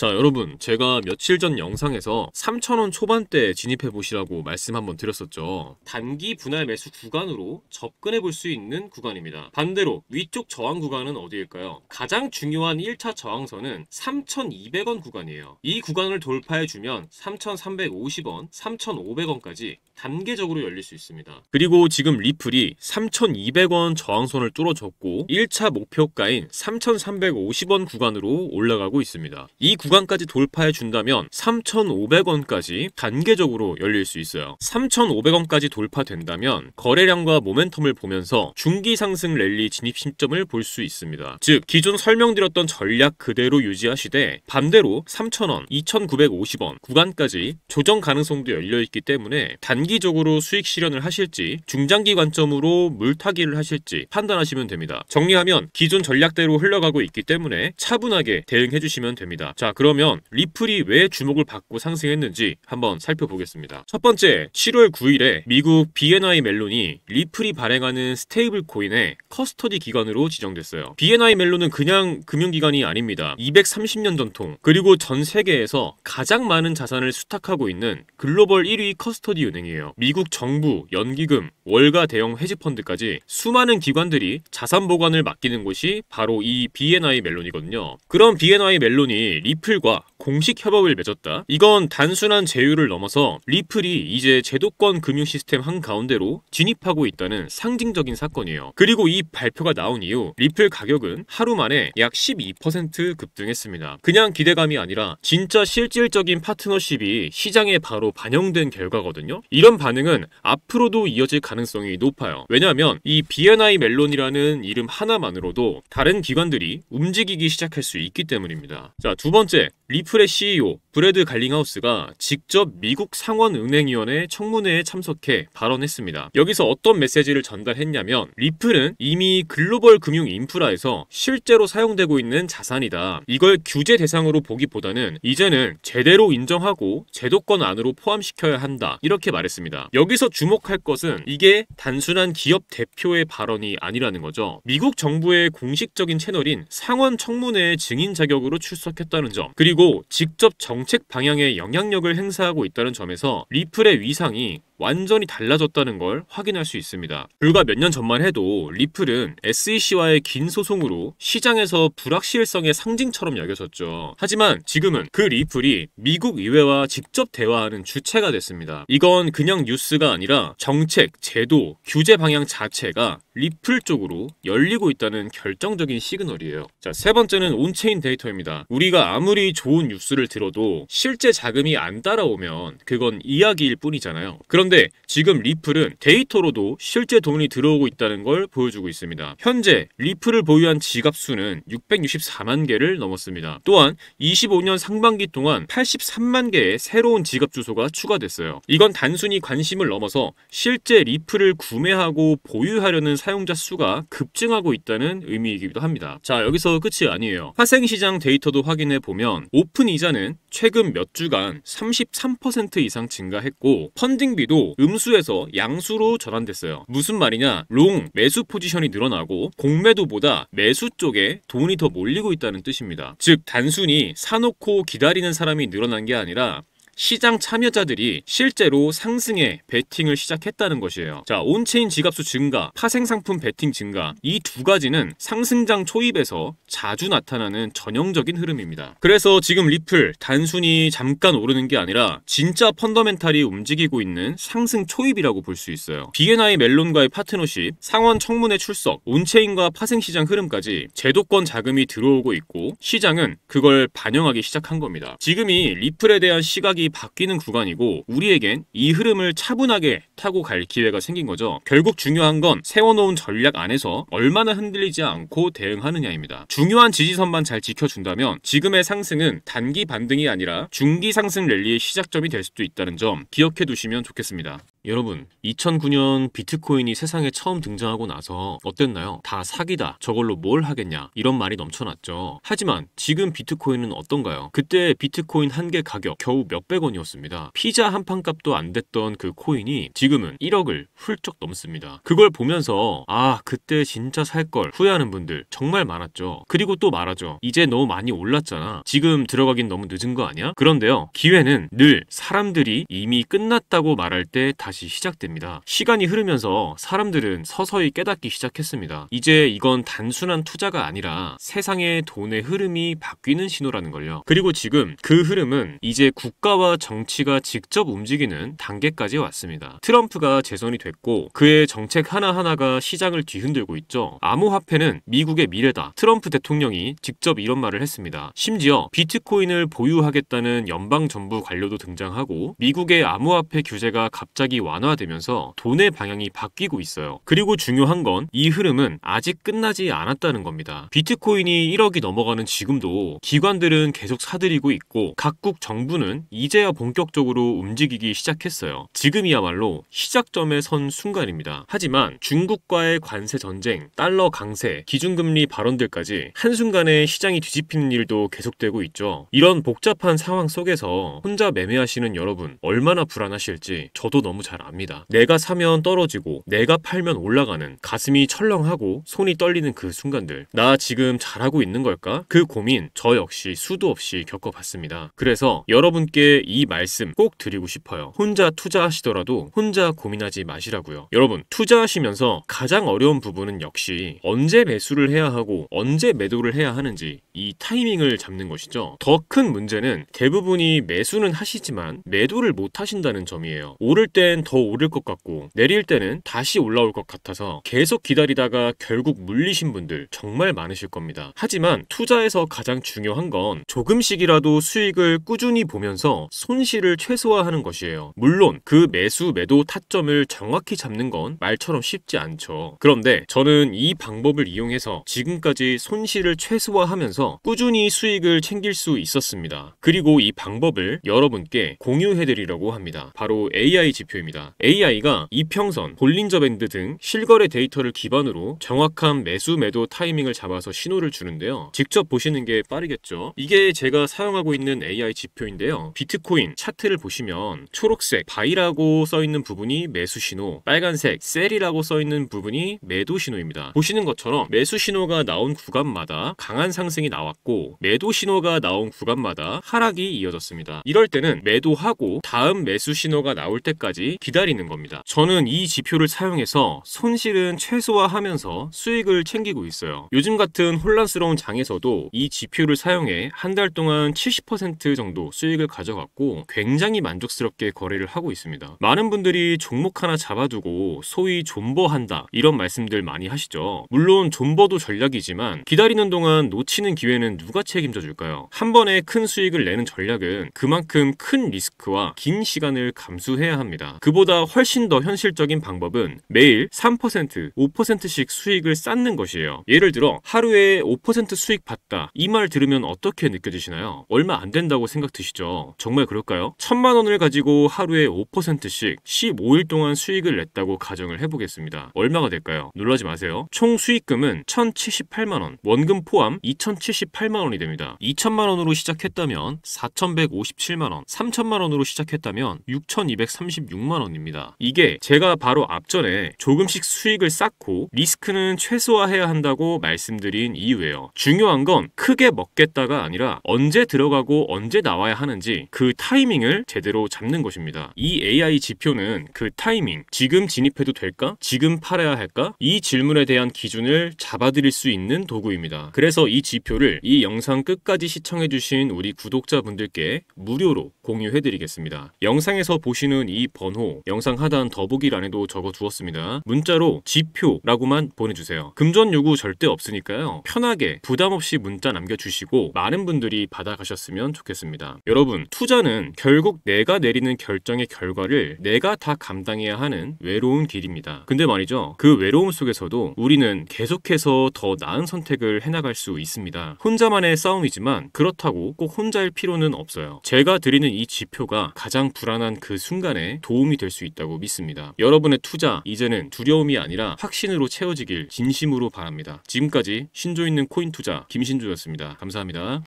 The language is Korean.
자, 여러분, 제가 며칠 전 영상에서 3,000원 초반대 진입해 보시라고 말씀 한번 드렸었죠. 단기 분할 매수 구간으로 접근해 볼 수 있는 구간입니다. 반대로 위쪽 저항 구간은 어디일까요? 가장 중요한 1차 저항선은 3,200원 구간이에요. 이 구간을 돌파해 주면 3,350원, 3,500원까지 단계적으로 열릴 수 있습니다. 그리고 지금 리플이 3,200원 저항선을 뚫어줬고 1차 목표가인 3,350원 구간으로 올라가고 있습니다. 이 구간까지 돌파해 준다면 3,500원까지 단계적으로 열릴 수 있어요. 3,500원까지 돌파된다면 거래량과 모멘텀을 보면서 중기 상승 랠리 진입 시점을 볼 수 있습니다. 즉 기존 설명드렸던 전략 그대로 유지하시되 반대로 3,000원, 2,950원 구간까지 조정 가능성도 열려있기 때문에 단기적으로 수익 실현을 하실지 중장기 관점으로 물타기를 하실지 판단하시면 됩니다. 정리하면 기존 전략대로 흘러가고 있기 때문에 차분하게 대응해 주시면 됩니다. 자, 그러면 리플이 왜 주목을 받고 상승했는지 한번 살펴보겠습니다. 첫 번째, 7월 9일에 미국 BNY 멜론이 리플이 발행하는 스테이블 코인의 커스터디 기관으로 지정됐어요. BNY 멜론은 그냥 금융기관이 아닙니다. 230년 전통, 그리고 전 세계에서 가장 많은 자산을 수탁하고 있는 글로벌 1위 커스터디 은행이에요. 미국 정부, 연기금, 월가 대형 헤지펀드까지 수많은 기관들이 자산 보관을 맡기는 곳이 바로 이 BNY 멜론이거든요. 그럼 BNY 멜론이 리플과 공식 협업을 맺었다? 이건 단순한 제휴를 넘어서 리플이 이제 제도권 금융 시스템 한가운데로 진입하고 있다는 상징적인 사건이에요. 그리고 이 발표가 나온 이후 리플 가격은 하루 만에 약 12% 급등했습니다. 그냥 기대감이 아니라 진짜 실질적인 파트너십이 시장에 바로 반영된 결과거든요. 이런 반응은 앞으로도 이어질 가능성이 높아요. 왜냐하면 이 BNY 멜론이라는 이름 하나만으로도 다른 기관들이 움직이기 시작할 수 있기 때문입니다. 자, 두 번째, 리플의 CEO 브래드 갈링하우스가 직접 미국 상원은행위원회 청문회에 참석해 발언했습니다. 여기서 어떤 메시지를 전달했냐면 리플은 이미 글로벌 금융 인프라에서 실제로 사용되고 있는 자산이다. 이걸 규제 대상으로 보기보다는 이제는 제대로 인정하고 제도권 안으로 포함시켜야 한다. 이렇게 말했습니다. 여기서 주목할 것은 이게 단순한 기업 대표의 발언이 아니라는 거죠. 미국 정부의 공식적인 채널인 상원 청문회의 증인 자격으로 출석했다는 점, 그리고 직접 정책 방향에 영향력을 행사하고 있다는 점에서 리플의 위상이 완전히 달라졌다는 걸 확인할 수 있습니다. 불과 몇 년 전만 해도 리플은 SEC와의 긴 소송으로 시장에서 불확실성의 상징처럼 여겨졌죠. 하지만 지금은 그 리플이 미국 의회와 직접 대화하는 주체가 됐습니다. 이건 그냥 뉴스가 아니라 정책, 제도, 규제 방향 자체가 리플 쪽으로 열리고 있다는 결정적인 시그널이에요. 자, 세 번째는 온체인 데이터입니다. 우리가 아무리 좋은 뉴스를 들어도 실제 자금이 안 따라오면 그건 이야기일 뿐이잖아요. 그런데 지금 리플은 데이터로도 실제 돈이 들어오고 있다는 걸 보여주고 있습니다. 현재 리플을 보유한 지갑 수는 664만 개를 넘었습니다. 또한 25년 상반기 동안 83만 개의 새로운 지갑 주소가 추가됐어요. 이건 단순히 관심을 넘어서 실제 리플을 구매하고 보유하려는 사용자 수가 급증하고 있다는 의미이기도 합니다. 자, 여기서 끝이 아니에요. 파생시장 데이터도 확인해 보면 오픈 이자는 최근 몇 주간 33% 이상 증가했고 펀딩비도 음수에서 양수로 전환됐어요. 무슨 말이냐? 롱 매수 포지션이 늘어나고 공매도보다 매수 쪽에 돈이 더 몰리고 있다는 뜻입니다. 즉 단순히 사놓고 기다리는 사람이 늘어난 게 아니라 시장 참여자들이 실제로 상승에 베팅을 시작했다는 것이에요. 자, 온체인 지갑수 증가, 파생상품 베팅 증가, 이 두 가지는 상승장 초입에서 자주 나타나는 전형적인 흐름입니다. 그래서 지금 리플 단순히 잠깐 오르는 게 아니라 진짜 펀더멘탈이 움직이고 있는 상승 초입이라고 볼 수 있어요. BNY 멜론과의 파트너십, 상원 청문회 출석, 온체인과 파생시장 흐름까지 제도권 자금이 들어오고 있고 시장은 그걸 반영하기 시작한 겁니다. 지금이 리플에 대한 시각이 바뀌는 구간이고 우리에겐 이 흐름을 차분하게 타고 갈 기회가 생긴 거죠. 결국 중요한 건 세워놓은 전략 안에서 얼마나 흔들리지 않고 대응하느냐입니다. 중요한 지지선만 잘 지켜준다면 지금의 상승은 단기 반등이 아니라 중기 상승 랠리의 시작점이 될 수도 있다는 점 기억해 두시면 좋겠습니다. 여러분, 2009년 비트코인이 세상에 처음 등장하고 나서 어땠나요? 다 사기다. 저걸로 뭘 하겠냐. 이런 말이 넘쳐났죠. 하지만 지금 비트코인은 어떤가요? 그때 비트코인 한 개 가격 겨우 몇백 원이었습니다. 피자 한 판 값도 안 됐던 그 코인이 지금은 1억을 훌쩍 넘습니다. 그걸 보면서 그때 진짜 살 걸 후회하는 분들 정말 많았죠. 그리고 또 말하죠. 이제 너무 많이 올랐잖아. 지금 들어가긴 너무 늦은 거 아니야? 그런데요. 기회는 늘 사람들이 이미 끝났다고 말할 때 다시 시작됩니다. 시간이 흐르면서 사람들은 서서히 깨닫기 시작했습니다. 이제 이건 단순한 투자가 아니라 세상의 돈의 흐름이 바뀌는 신호라는 걸요. 그리고 지금 그 흐름은 이제 국가와 정치가 직접 움직이는 단계까지 왔습니다. 트럼프가 재선이 됐고 그의 정책 하나하나가 시장을 뒤흔들고 있죠. 암호화폐는 미국의 미래다. 트럼프 대통령이 직접 이런 말을 했습니다. 심지어 비트코인을 보유하겠다는 연방정부 관료도 등장하고 미국의 암호화폐 규제가 갑자기 완화되면서 돈의 방향이 바뀌고 있어요. 그리고 중요한 건 이 흐름은 아직 끝나지 않았다는 겁니다. 비트코인이 1억이 넘어가는 지금도 기관들은 계속 사들이고 있고 각국 정부는 이제야 본격적으로 움직이기 시작했어요. 지금이야말로 시작점에 선 순간입니다. 하지만 중국과의 관세 전쟁, 달러 강세, 기준금리 발언들까지 한순간에 시장이 뒤집히는 일도 계속되고 있죠. 이런 복잡한 상황 속에서 혼자 매매하시는 여러분 얼마나 불안하실지 저도 너무 잘 압니다. 내가 사면 떨어지고 내가 팔면 올라가는 가슴이 철렁하고 손이 떨리는 그 순간들. 나 지금 잘하고 있는 걸까? 그 고민 저 역시 수도 없이 겪어봤습니다. 그래서 여러분께 이 말씀 꼭 드리고 싶어요. 혼자 투자하시더라도 혼자 고민하지 마시라고요. 여러분 투자하시면서 가장 어려운 부분은 역시 언제 매수를 해야 하고 언제 매도를 해야 하는지 이 타이밍을 잡는 것이죠. 더 큰 문제는 대부분이 매수는 하시지만 매도를 못 하신다는 점이에요. 오를 땐 더 오를 것 같고 내릴 때는 다시 올라올 것 같아서 계속 기다리다가 결국 물리신 분들 정말 많으실 겁니다. 하지만 투자에서 가장 중요한 건 조금씩이라도 수익을 꾸준히 보면서 손실을 최소화하는 것이에요. 물론 그 매수 매도 타점을 정확히 잡는 건 말처럼 쉽지 않죠. 그런데 저는 이 방법을 이용해서 지금까지 손실을 최소화하면서 꾸준히 수익을 챙길 수 있었습니다. 그리고 이 방법을 여러분께 공유해드리려고 합니다. 바로 AI 지표입니다. AI가 이평선, 볼린저 밴드 등 실거래 데이터를 기반으로 정확한 매수 매도 타이밍을 잡아서 신호를 주는데요. 직접 보시는 게 빠르겠죠. 이게 제가 사용하고 있는 AI 지표인데요. 비트코인 차트를 보시면 초록색 바이라고 써있는 부분이 매수 신호, 빨간색 셀이라고 써있는 부분이 매도 신호입니다. 보시는 것처럼 매수 신호가 나온 구간마다 강한 상승이 나왔고 매도 신호가 나온 구간마다 하락이 이어졌습니다. 이럴 때는 매도하고 다음 매수 신호가 나올 때까지 기다리는 겁니다. 저는 이 지표를 사용해서 손실은 최소화하면서 수익을 챙기고 있어요. 요즘 같은 혼란스러운 장에서도 이 지표를 사용해 한 달 동안 70% 정도 수익을 가져갔고 굉장히 만족스럽게 거래를 하고 있습니다. 많은 분들이 종목 하나 잡아두고 소위 존버한다 이런 말씀들 많이 하시죠. 물론 존버도 전략이지만 기다리는 동안 놓치는 기회는 누가 책임져 줄까요? 한 번에 큰 수익을 내는 전략은 그만큼 큰 리스크와 긴 시간을 감수해야 합니다. 그보다 훨씬 더 현실적인 방법은 매일 3%, 5%씩 수익을 쌓는 것이에요. 예를 들어 하루에 5% 수익 봤다. 이 말 들으면 어떻게 느껴지시나요? 얼마 안 된다고 생각 드시죠? 정말 그럴까요? 1,000만 원을 가지고 하루에 5%씩 15일 동안 수익을 냈다고 가정을 해보겠습니다. 얼마가 될까요? 놀라지 마세요. 총 수익금은 1,078만 원, 원금 포함 2,078만 원이 됩니다. 2,000만 원으로 시작했다면 4,157만 원, 3,000만 원으로 시작했다면 6,236만 원입니다. 이게 제가 바로 앞전에 조금씩 수익을 쌓고 리스크는 최소화해야 한다고 말씀드린 이유예요. 중요한 건 크게 먹겠다가 아니라 언제 들어가고 언제 나와야 하는지 그 타이밍을 제대로 잡는 것입니다. 이 AI 지표는 그 타이밍, 지금 진입해도 될까? 지금 팔아야 할까? 이 질문에 대한 기준을 잡아드릴 수 있는 도구입니다. 그래서 이 지표를 이 영상 끝까지 시청해주신 우리 구독자분들께 무료로 공유해드리겠습니다. 영상에서 보시는 이 번호, 영상 하단 더보기란에도 적어두었습니다. 문자로 지표라고만 보내주세요. 금전 요구 절대 없으니까요. 편하게 부담 없이 문자 남겨주시고 많은 분들이 받아가셨으면 좋겠습니다. 여러분, 투자는 결국 내가 내리는 결정의 결과를 내가 다 감당해야 하는 외로운 길입니다. 근데 말이죠. 그 외로움 속에서도 우리는 계속해서 더 나은 선택을 해나갈 수 있습니다. 있습니다. 혼자만의 싸움이지만 그렇다고 꼭 혼자일 필요는 없어요. 제가 드리는 이 지표가 가장 불안한 그 순간에 도움이 될 수 있다고 믿습니다. 여러분의 투자 이제는 두려움이 아니라 확신으로 채워지길 진심으로 바랍니다. 지금까지 신조 있는 코인 투자 김신조였습니다. 감사합니다.